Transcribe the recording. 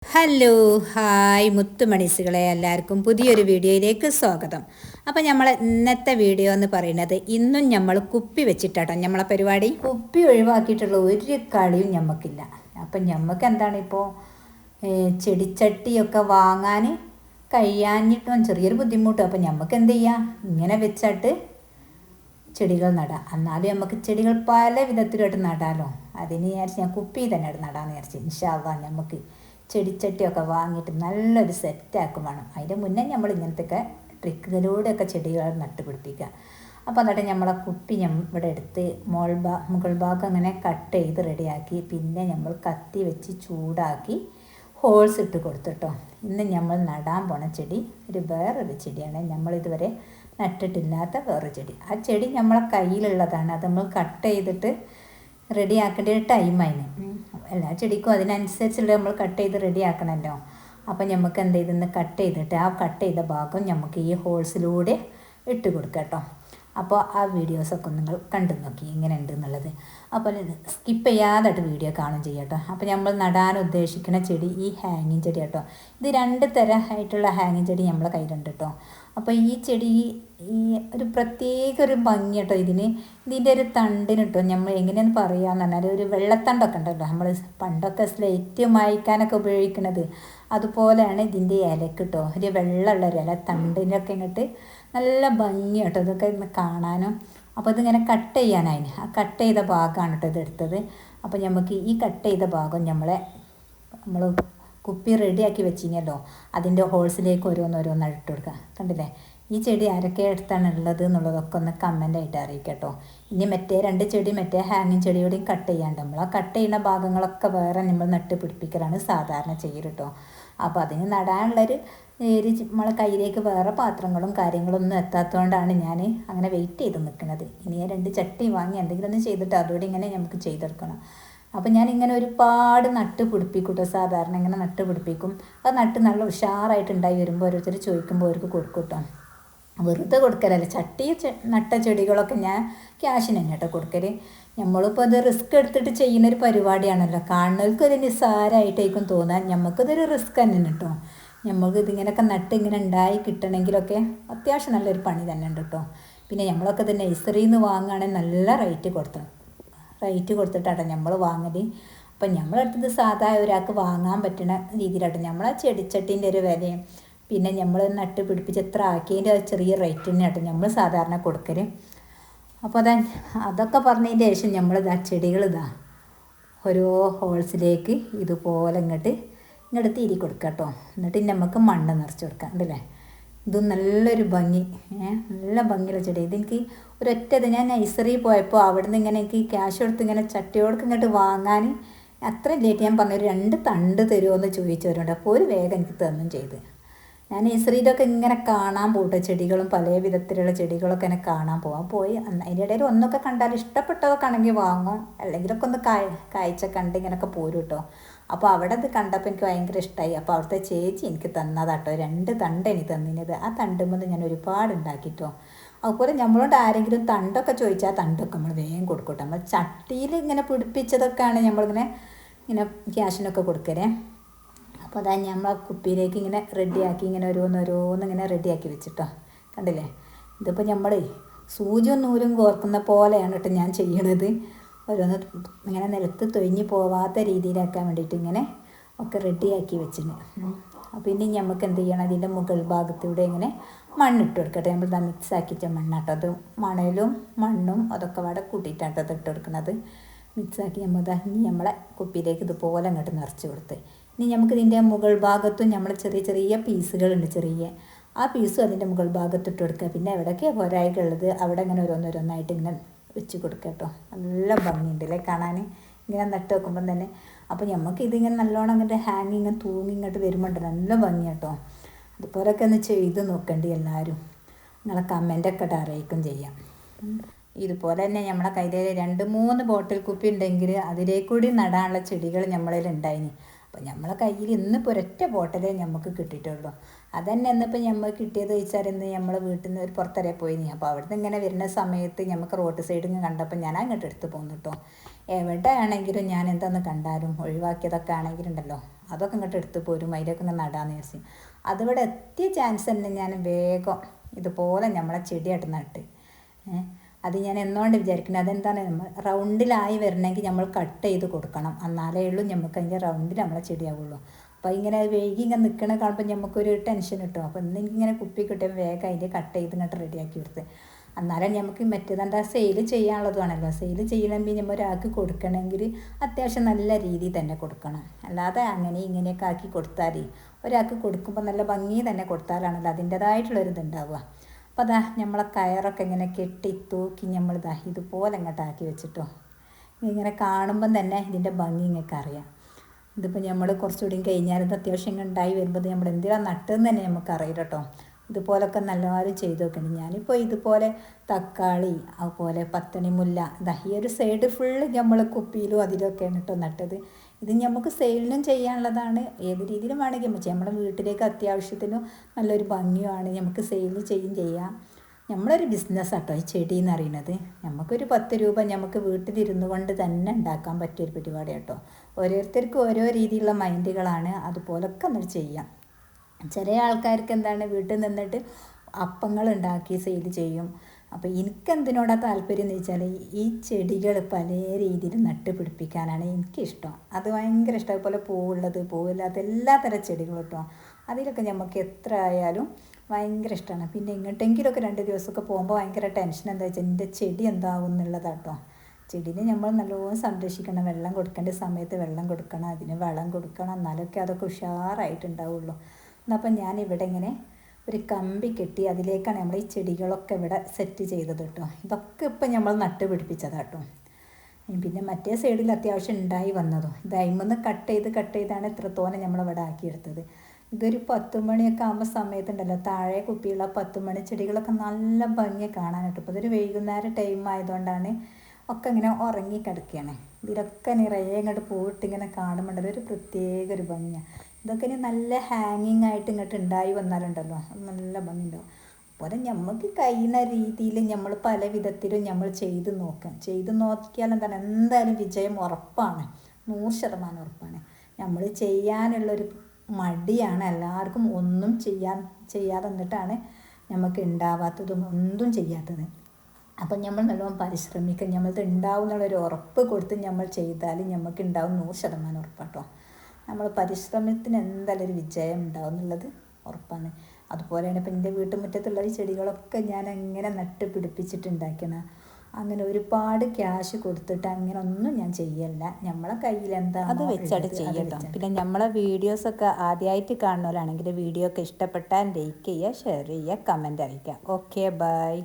Hello hi മുത്തുമണിസുകളെ എല്ലാവർക്കും പുതിയൊരു വീഡിയോയിലേക്ക് സ്വാഗതം. അപ്പോൾ നമ്മൾ ഇന്നത്തെ വീഡിയോ എന്ന് പറയുന്നത് ഇന്നും നമ്മൾ കുപ്പി വെച്ചിട്ടാട്ടോ നമ്മളെ പരിപാടി. കുപ്പി ഒഴിവാക്കിയിട്ടുള്ള ഒരു കളിയും ഞമ്മക്കില്ല. അപ്പം ഞമ്മക്ക് എന്താണ് ഇപ്പോൾ ചെടിച്ചട്ടിയൊക്കെ വാങ്ങാൻ കഴിയാഞ്ഞിട്ടും ചെറിയൊരു ബുദ്ധിമുട്ടും. അപ്പം ഞമ്മക്ക് എന്ത് ചെയ്യാം, ഇങ്ങനെ വെച്ചിട്ട് ചെടികൾ നടാം. എന്നാലും നമുക്ക് ചെടികൾ പല വിധത്തിലായിട്ട് നടാമല്ലോ. അതിന് വിചാരിച്ച് ഞാൻ കുപ്പി തന്നെ നടാമെന്ന് വിചാരിച്ചു. ഇൻഷാ അല്ലാഹ് നമുക്ക് ചെടിച്ചട്ടിയൊക്കെ വാങ്ങിയിട്ട് നല്ലൊരു സെറ്റാക്കും വേണം. അതിൻ്റെ മുന്നേ നമ്മൾ ഇങ്ങനത്തെയൊക്കെ ട്രിക്കുകളിലൂടെയൊക്കെ ചെടികൾ നട്ടുപിടിപ്പിക്കുക. അപ്പോൾ എന്നിട്ട് നമ്മളെ കുപ്പി ഇവിടെ എടുത്ത് മുകൾ ഭാഗം അങ്ങനെ കട്ട് ചെയ്ത് റെഡിയാക്കി, പിന്നെ നമ്മൾ കത്തി വെച്ച് ചൂടാക്കി ഹോൾസ് ഇട്ട് കൊടുത്തിട്ടോ. ഇന്ന് നമ്മൾ നടാൻ പോണ ചെടി വേറൊരു ചെടിയാണ്, നമ്മളിതുവരെ നട്ടിട്ടില്ലാത്ത വേറൊരു ചെടി. ആ ചെടി നമ്മളെ കയ്യിലുള്ളതാണ്. അത് നമ്മൾ കട്ട് ചെയ്തിട്ട് റെഡിയാക്കേണ്ട ഒരു ടൈമായിന്. എല്ലാ ചെടിക്കും അതിനനുസരിച്ചുള്ള നമ്മൾ കട്ട് ചെയ്ത് റെഡിയാക്കണമല്ലോ. അപ്പം നമുക്ക് എന്ത് ചെയ്തെന്ന് കട്ട് ചെയ്തിട്ട് ആ കട്ട് ചെയ്ത ഭാഗം നമുക്ക് ഈ ഹോൾസിലൂടെ ഇട്ട് കൊടുക്കാം കേട്ടോ. അപ്പോൾ ആ വീഡിയോസൊക്കെ നിങ്ങൾ കണ്ടു നോക്കി എങ്ങനെ ഉണ്ട് എന്നുള്ളത്. അപ്പോൾ സ്കിപ്പ് ചെയ്യാതായിട്ട് വീഡിയോ കാണും ചെയ്യാം കേട്ടോ. അപ്പോൾ നമ്മൾ നടാൻ ഉദ്ദേശിക്കുന്ന ചെടി ഈ ഹാങ്ങിങ് ചെടി കേട്ടോ. ഇത് 2 തരമായിട്ടുള്ള ഹാങ്ങിങ് ചെടി നമ്മളെ കയ്യിലുണ്ട് കേട്ടോ. അപ്പോൾ ഈ ചെടി ഈ ഒരു പ്രത്യേക ഒരു ഭംഗി കേട്ടോ ഇതിൻ്റെ ഒരു തണ്ടിന് കേട്ടോ. നമ്മൾ എങ്ങനെയെന്ന് പറയാമെന്ന് പറഞ്ഞാൽ ഒരു വെള്ളത്തണ്ടൊക്കെ ഉണ്ടല്ലോ, നമ്മൾ പണ്ടൊക്കെ സ്ലേറ്റ് മായ്ക്കാനൊക്കെ ഉപയോഗിക്കുന്നത്, അതുപോലെയാണ് ഇതിൻ്റെ ഇലക്ക് കേട്ടോ. ഒരു വെള്ളമുള്ളൊരു ഇല, തണ്ടിനൊക്കെ ഇങ്ങോട്ട് നല്ല ഭംഗി കേട്ടോ ഇതൊക്കെ ഇന്ന് കാണാനും. അപ്പോൾ ഇതിങ്ങനെ കട്ട് ചെയ്യാനായി ആ കട്ട് ചെയ്ത ഭാഗമാണ് കേട്ടോ ഇതെടുത്തത്. അപ്പോൾ നമുക്ക് ഈ കട്ട് ചെയ്ത ഭാഗം നമ്മൾ കുപ്പി റെഡിയാക്കി വെച്ചിനല്ലോ, അതിൻ്റെ ഹോൾസിലേക്ക് ഓരോന്നോരോന്നാണ് ഇട്ട് കൊടുക്കുക. കണ്ടില്ലേ, ഈ ചെടി ആരൊക്കെ അടുത്താണ് ഉള്ളത് എന്നുള്ളതൊക്കെ ഒന്ന് കമൻ്റായിട്ട് അറിയിക്കട്ടോ. ഇനി മറ്റേ 2 ചെടി മറ്റേ ഹാങ്ങിങ് ചെടിയോടെയും കട്ട് ചെയ്യാണ്ട് നമ്മൾ ആ കട്ട് ചെയ്യുന്ന ഭാഗങ്ങളൊക്കെ വേറെ നമ്മൾ നട്ട് പിടിപ്പിക്കലാണ് സാധാരണ ചെയ്യൽ കേട്ടോ. അപ്പോൾ അതിന് നടാനുള്ളൊരു നമ്മളെ കയ്യിലേക്ക് വേറെ പാത്രങ്ങളും കാര്യങ്ങളൊന്നും എത്താത്തതുകൊണ്ടാണ് ഞാൻ അങ്ങനെ വെയിറ്റ് ചെയ്ത് നിൽക്കുന്നത്. ഇനി 2 ചട്ടി വാങ്ങി എന്തെങ്കിലും ഒന്ന് ചെയ്തിട്ട് അതോടെ ഇങ്ങനെ നമുക്ക് ചെയ്തെടുക്കണം. അപ്പോൾ ഞാനിങ്ങനെ ഒരുപാട് നട്ട് പിടിപ്പിക്കൂട്ടോ. സാധാരണ ഇങ്ങനെ നട്ട് പിടിപ്പിക്കും. അത് നട്ട് നല്ല ഉഷാറായിട്ടുണ്ടായി വരുമ്പോൾ ഓരോരുത്തർ ചോദിക്കുമ്പോൾ അവർക്ക് കൊടുക്കും കേട്ടോ. വെറുതെ കൊടുക്കലല്ല, ചട്ടി നട്ട ചെടികളൊക്കെ ഞാൻ ക്യാഷിന് തന്നെ കേട്ടോ കൊടുക്കൽ. നമ്മളിപ്പോൾ അത് റിസ്ക് എടുത്തിട്ട് ചെയ്യുന്നൊരു പരിപാടിയാണല്ലോ. കാണുന്നവർക്കൊരു നിസ്സാരമായിട്ടേക്കും തോന്നാൻ, നമുക്കിതൊരു റിസ്ക് തന്നെ കേട്ടോ. നമ്മൾക്ക് ഇതിങ്ങനെയൊക്കെ നട്ട് ഇങ്ങനെ ഉണ്ടായി കിട്ടണമെങ്കിലൊക്കെ അത്യാവശ്യം നല്ലൊരു പണി തന്നെ ഉണ്ട് കേട്ടോ. പിന്നെ നമ്മളൊക്കെ ഇത് നഴ്സറിയിൽ നിന്ന് വാങ്ങുകയാണെങ്കിൽ നല്ല റേറ്റ് കൊടുത്തിട്ടാട്ടോ നമ്മൾ വാങ്ങൽ. അപ്പം നമ്മളടുത്തത് സാധാ ഒരാൾക്ക് വാങ്ങാൻ പറ്റുന്ന രീതിയിലാട്ടോ നമ്മളെ ചെടിച്ചട്ടീൻ്റെ ഒരു വിലയും പിന്നെ നമ്മൾ നട്ട് പിടിപ്പിച്ച് എത്ര ആക്കിയതിൻ്റെ ചെറിയ റേറ്റ് തന്നെയാട്ടോ നമ്മൾ സാധാരണ കൊടുക്കൽ. അപ്പോൾ അതൊക്കെ പറഞ്ഞതിൻ്റെ ശേഷം നമ്മളിതാ ചെടികളിതാ ഓരോ ഹോൾസിലേക്ക് ഇതുപോലെ ഇങ്ങോട്ട് തിരി കൊടുക്കുക കേട്ടോ. എന്നിട്ട് നമുക്ക് മണ്ണ് നിറച്ച് കൊടുക്കാം. ഉണ്ടല്ലേ, ഇത് നല്ലൊരു ഭംഗി, നല്ല ഭംഗിയുള്ള ചെടി. ഇതെനിക്ക് ഒരൊറ്റത് ഞാൻ നഴ്സറിയിൽ പോയപ്പോൾ അവിടെ നിന്ന് ഇങ്ങനെ എനിക്ക് ക്യാഷ് കൊടുത്ത് ഇങ്ങനെ ചട്ടിയോടൊക്കെ ഇങ്ങോട്ട് വാങ്ങാൻ അത്ര ലേറ്റ് ഞാൻ പറഞ്ഞൊരു 2 തണ്ട് തരുമോ എന്ന് ചോദിച്ചവരുണ്ട്. അപ്പോൾ ഒരു വേഗം എനിക്ക് തന്നും ചെയ്ത്. ഞാൻ നഴ്സറിയിലൊക്കെ ഇങ്ങനെ കാണാൻ പോട്ടെ, ചെടികളും പല വിധത്തിലുള്ള ചെടികളൊക്കെ ഇങ്ങനെ കാണാൻ പോയി അതിൻ്റെ ഇടയിൽ ഒന്നൊക്കെ കണ്ടാൽ ഇഷ്ടപ്പെട്ടതൊക്കെ ആണെങ്കിൽ വാങ്ങും, അല്ലെങ്കിലൊക്കെ ഒന്ന് കാഴ്ച കണ്ട് ഇങ്ങനെയൊക്കെ പോരും കേട്ടോ. അപ്പോൾ അവിടെ അത് കണ്ടപ്പോൾ എനിക്ക് ഭയങ്കര ഇഷ്ടമായി. അപ്പോൾ അവിടുത്തെ ചേച്ചി എനിക്ക് തന്നതാട്ടോ 2 തണ്ട് എനിക്ക് തന്നിനത്. ആ തണ്ടുമ്പോൾ ഞാൻ ഒരുപാട് ഉണ്ടാക്കിട്ടോ. അതുപോലെ നമ്മളോട് ആരെങ്കിലും തണ്ടൊക്കെ ചോദിച്ചാൽ തണ്ടൊക്കെ നമ്മൾ വേഗം കൊടുക്കട്ടെ. നമ്മൾ ചട്ടിയിൽ ഇങ്ങനെ പിടിപ്പിച്ചതൊക്കെയാണ് നമ്മളിങ്ങനെ ക്യാഷിനൊക്കെ കൊടുക്കലേ. അപ്പോൾ അതാ നമ്മൾ കുപ്പിയിലേക്ക് ഇങ്ങനെ റെഡിയാക്കി ഇങ്ങനെ ഓരോന്ന് ഇങ്ങനെ റെഡിയാക്കി വെച്ചിട്ടോ. കണ്ടില്ലേ, ഇതിപ്പോൾ നമ്മൾ സൂചിയും നൂലും കോർക്കുന്ന പോലെയാണ് കേട്ടോ ഞാൻ ചെയ്യണത്. ഓരോന്ന് ഇങ്ങനെ നിലത്ത് തൊഴിഞ്ഞ് പോവാത്ത രീതിയിലാക്കാൻ വേണ്ടിയിട്ട് ഇങ്ങനെ ഒക്കെ റെഡിയാക്കി വെച്ചിന്. അപ്പോൾ ഇനി നമുക്ക് എന്ത് ചെയ്യണം, അതിൻ്റെ മുകൾ ഭാഗത്തൂടെ ഇങ്ങനെ മണ്ണിട്ട് കൊടുക്കട്ടെ. നമ്മൾ മിക്സ് ആക്കിച്ച മണ്ണാട്ടോ, അത് മണലും മണ്ണും അതൊക്കെ അവിടെ കൂട്ടിയിട്ടാട്ടോ അത് ഇട്ട് കൊടുക്കുന്നത്. മിക്സാക്കി ഇനി നമ്മളെ കുപ്പിയിലേക്ക് ഇതുപോലെ അങ്ങോട്ട് നിറച്ച് കൊടുത്ത് ഇനി നമുക്ക് ഇതിൻ്റെ മുകൾ ഭാഗത്തും നമ്മൾ ചെറിയ പീസുകളുണ്ട്, ആ പീസും അതിൻ്റെ മുകൾ ഭാഗത്തിട്ട് കൊടുക്കുക. പിന്നെ എവിടെയൊക്കെയാണ് പോരായിട്ടുള്ളത് അവിടെ ഇങ്ങനെ ഓരോന്നോരോന്നായിട്ട് ഇങ്ങനെ വെച്ച് കൊടുക്കുക കേട്ടോ. നല്ല ഭംഗിയുണ്ട് അല്ലേ കാണാൻ ഇങ്ങനെ നട്ട് വെക്കുമ്പം തന്നെ. അപ്പോൾ നമുക്ക് ഇതിങ്ങനെ നല്ലോണം ഇങ്ങോട്ട് ഹാങ്ങിങ് തൂങ്ങി ഇങ്ങോട്ട് വരുമ്പോണ്ട് നല്ല ഭംഗി കേട്ടോ. അതുപോലൊക്കെ ഒന്ന് ചെയ്ത് നോക്കേണ്ടി എല്ലാവരും. നിങ്ങളെ കമൻ്റൊക്കെ അറിയിക്കും ചെയ്യാം. ഇതുപോലെ തന്നെ നമ്മളെ കയ്യിൽ 2-3 ബോട്ടിൽ കുപ്പി ഉണ്ടെങ്കിൽ അതിലേക്കൂടി നടാനുള്ള ചെടികൾ നമ്മളിൽ ഉണ്ടായിന്. അപ്പോൾ നമ്മളെ കയ്യിൽ ഇന്നിപ്പോൾ ഒരൊറ്റ ബോട്ടിലേ നമുക്ക് കിട്ടിയിട്ടുള്ളൂ. അതന്നെ ഇന്നിപ്പോൾ നമുക്ക് കിട്ടിയത് വെച്ചാൽ ഇന്ന് നമ്മൾ വീട്ടിൽ നിന്ന് ഒരു പുറത്തരെ പോയിനി. അപ്പോൾ അവിടുന്ന് ഇങ്ങനെ വരുന്ന സമയത്ത് നമുക്ക് റോഡ് സൈഡിൽ നിന്ന് കണ്ടപ്പോൾ ഞാൻ അങ്ങോട്ട് എടുത്ത് പോന്നു കേട്ടോ. എവിടെ ആണെങ്കിലും ഞാൻ എന്താന്ന് കണ്ടാലും ഒഴിവാക്കിയതൊക്കെ ആണെങ്കിലുണ്ടല്ലോ അതൊക്കെ ഇങ്ങോട്ട് എടുത്ത് പോരും, അതിലൊക്കെ ഇങ്ങനെ നടാന്ന് വിചാരിച്ചു. അതിവിടെ എത്തിയ ചാൻസ് തന്നെ ഞാൻ വേഗം ഇതുപോലെ നമ്മളെ ചെടിയായിട്ട് നട്ട്. അത് ഞാൻ എന്നോണ്ട് വിചാരിക്കുന്നത് അതെന്താണ്, നമ്മൾ റൗണ്ടിലായി വരണമെങ്കിൽ നമ്മൾ കട്ട് ചെയ്ത് കൊടുക്കണം, എന്നാലേ ഉള്ളൂ നമുക്ക് അതിൻ്റെ റൗണ്ടിൽ നമ്മളെ ചെടിയാവുള്ളൂ. അപ്പോൾ ഇങ്ങനെ വൈകി ഇങ്ങനെ നിൽക്കണ കാണുമ്പോൾ നമുക്കൊരു ടെൻഷൻ കിട്ടും. അപ്പോൾ ഇന്ന് എനിക്കിങ്ങനെ കുപ്പി കിട്ടിയപ്പോൾ വേഗം അതിൻ്റെ കട്ട് ചെയ്ത് ഇങ്ങോട്ട് റെഡിയാക്കി എടുത്ത്. എന്നാലും നമുക്ക് മറ്റേതെന്താ സെയിൽ ചെയ്യാനുള്ളതുമാണല്ലോ. സെയിൽ ചെയ്യണമെങ്കിൽ നമ്മൾ ഒരാൾക്ക് കൊടുക്കണമെങ്കിൽ അത്യാവശ്യം നല്ല രീതിയിൽ തന്നെ കൊടുക്കണം. അല്ലാതെ അങ്ങനെ ഇങ്ങനെയൊക്കെ ആക്കി കൊടുത്താൽ ഒരാൾക്ക് കൊടുക്കുമ്പോൾ നല്ല ഭംഗി തന്നെ കൊടുത്താലാണല്ലോ അതിൻ്റേതായിട്ടുള്ളൊരിതുണ്ടാവുക. അപ്പോൾ അതാ നമ്മളെ കയറൊക്കെ ഇങ്ങനെ കെട്ടി തൂക്കി നമ്മളിതാ ഇതുപോലെ ഇങ്ങോട്ടാക്കി വെച്ചിട്ടോ. ഇങ്ങനെ കാണുമ്പം തന്നെ ഇതിൻ്റെ ഭംഗി ഇങ്ങോട്ട് അറിയാം. ഇതിപ്പോൾ നമ്മൾ കുറച്ചുകൂടി കഴിഞ്ഞാൽ ഇത് അത്യാവശ്യം ഇങ്ങനെ ഉണ്ടായി വരുമ്പോൾ നമ്മൾ എന്തിനാണ് നട്ടതെന്ന് തന്നെ നമുക്കറിയില്ല കേട്ടോ. ഇതുപോലൊക്കെ നല്ലവരും ചെയ്ത് നോക്കണം. ഞാനിപ്പോൾ ഇതുപോലെ തക്കാളി, അതുപോലെ പത്തണി മുല്ല, ഇതാ ഈ ഒരു സൈഡ് ഫുള്ള് നമ്മൾ കുപ്പിയിലും അതിലൊക്കെയാണ് കേട്ടോ നട്ടത്. ഇത് നമുക്ക് സെയിലിനും ചെയ്യാനുള്ളതാണ്. ഏത് രീതിയിലും വേണമെങ്കിൽ നമ്മുടെ വീട്ടിലേക്ക് അത്യാവശ്യത്തിനും നല്ലൊരു ഭംഗിയുമാണ്. നമുക്ക് സെയിൽ ചെയ്യാം. നമ്മളൊരു ബിസിനസ് ആട്ടോ ഈ ചെടി എന്ന് പറയുന്നത്. നമുക്കൊരു 10 രൂപ നമുക്ക് വീട്ടിലിരുന്നു കൊണ്ട് തന്നെ ഉണ്ടാക്കാൻ പറ്റിയൊരു പരിപാടി കേട്ടോ. ഓരോരുത്തർക്കും ഓരോ രീതിയിലുള്ള മൈൻഡുകളാണ്. അതുപോലൊക്കെ നമ്മൾ ചെയ്യാം. ചില ആൾക്കാർക്ക് എന്താണ്, വീട്ടിൽ നിന്നിട്ട് അപ്പങ്ങൾ ഉണ്ടാക്കി സെയിൽ ചെയ്യും. അപ്പോൾ എനിക്കെന്തിനോടാണ് താല്പര്യം എന്ന് വെച്ചാൽ ഈ ചെടികൾ പല രീതിയിൽ നട്ട് പിടിപ്പിക്കാനാണ് എനിക്കിഷ്ടം. അത് ഭയങ്കര ഇഷ്ടം. അതുപോലെ പൂവുള്ളത് പൂവില്ലാത്ത എല്ലാ തരം ചെടികളും കേട്ടോ. അതിലൊക്കെ നമുക്ക് എത്ര ആയാലും ഭയങ്കര ഇഷ്ടമാണ്. പിന്നെ എങ്ങോട്ടെങ്കിലുമൊക്കെ 2 ദിവസമൊക്കെ പോകുമ്പോൾ ഭയങ്കര ടെൻഷൻ എന്താ വെച്ചാൽ എൻ്റെ ചെടി എന്താവും എന്നുള്ളതാട്ടോ. ചെടീനെ നമ്മൾ നല്ലോണം സംരക്ഷിക്കണം. വെള്ളം കൊടുക്കേണ്ട സമയത്ത് വെള്ളം കൊടുക്കണം, അതിന് വളം കൊടുക്കണം, എന്നാലൊക്കെ അതൊക്കെ ഉഷാറായിട്ടുണ്ടാവുള്ളൂ. എന്നപ്പം ഞാനിവിടെ ഇങ്ങനെ ഒരു കമ്പി കെട്ടി അതിലേക്കാണ് നമ്മൾ ഈ ചെടികളൊക്കെ ഇവിടെ സെറ്റ് ചെയ്തത് കേട്ടോ. ഇതൊക്കെ ഇപ്പം നമ്മൾ നട്ട് പിടിപ്പിച്ചതാട്ടോ. പിന്നെ മറ്റേ സൈഡിൽ അത്യാവശ്യം ഉണ്ടായി വന്നതും ഇത് അതിമൊന്ന് കട്ട് ചെയ്താണ് ഇത്രത്തോനെ നമ്മളിവിടെ ആക്കിയെടുത്തത്. ഇതൊരു 10 മണിയൊക്കെ ആകുമ്പോൾ സമയത്തുണ്ടല്ലോ, താഴെ കുപ്പിയുള്ള 10 മണി ചെടികളൊക്കെ നല്ല ഭംഗി കാണാനായിട്ട്. ഇപ്പോൾ ഇതൊരു വൈകുന്നേരം ടൈം ആയതുകൊണ്ടാണ് ഒക്കെ ഇങ്ങനെ ഉറങ്ങി കിടക്കുകയാണ്. ഇതിലൊക്കെ നിറയെ ഇങ്ങോട്ട് പോയിട്ട് ഇങ്ങനെ കാണുമ്പോണ്ടല്ലോ ഒരു പ്രത്യേക ഒരു ഭംഗിയാണ്. ഇതൊക്കെ ഇനി നല്ല ഹാങ്ങിങ് ആയിട്ട് ഇങ്ങോട്ട് ഉണ്ടായി വന്നാലുണ്ടല്ലോ നല്ല ഭംഗിയുണ്ടാവും. അതുപോലെ നമുക്ക് കഴിയുന്ന രീതിയിൽ നമ്മൾ പല വിധത്തിലും നമ്മൾ ചെയ്ത് നോക്കിയാൽ എന്താണ്, എന്തായാലും വിജയം ഉറപ്പാണ്, 100% ഉറപ്പാണ്. നമ്മൾ ചെയ്യാനുള്ളൊരു മടിയാണ് എല്ലാവർക്കും. ഒന്നും ചെയ്യാതെ വന്നിട്ടാണ് നമുക്ക് ഉണ്ടാവാത്തതും ഒന്നും ചെയ്യാത്തത്. അപ്പം നമ്മൾ നല്ലോണം പരിശ്രമിക്കുക. നമ്മളിത് ഉണ്ടാവും എന്നുള്ളൊരു ഉറപ്പ് കൊടുത്ത് നമ്മൾ ചെയ്താൽ നമുക്ക് ഉണ്ടാവും, 100% ഉറപ്പാട്ടോ. നമ്മൾ പരിശ്രമത്തിന് എന്തായാലും ഒരു വിജയം ഉണ്ടാവും എന്നുള്ളത് ഉറപ്പാണ്. അതുപോലെയാണ് ഇപ്പം എൻ്റെ വീട്ടുമുറ്റത്തുള്ള ഈ ചെടികളൊക്കെ ഞാൻ എങ്ങനെ നട്ട് പിടിപ്പിച്ചിട്ടുണ്ടാക്കണം. അങ്ങനെ ഒരുപാട് ക്യാഷ് കൊടുത്തിട്ട് അങ്ങനെ ഒന്നും ഞാൻ ചെയ്യല്ല. നമ്മളെ കയ്യിൽ എന്താ അത് വെച്ചാൽ ചെയ്യട്ടോ. പിന്നെ നമ്മളെ വീഡിയോസൊക്കെ ആദ്യമായിട്ട് കാണുന്നവരാണെങ്കിൽ വീഡിയോ ഒക്കെ ഇഷ്ടപ്പെട്ടാൽ ലൈക്ക് ചെയ്യുക, ഷെയർ ചെയ്യുക, കമൻറ്റ് അറിയിക്കുക. Okay, by.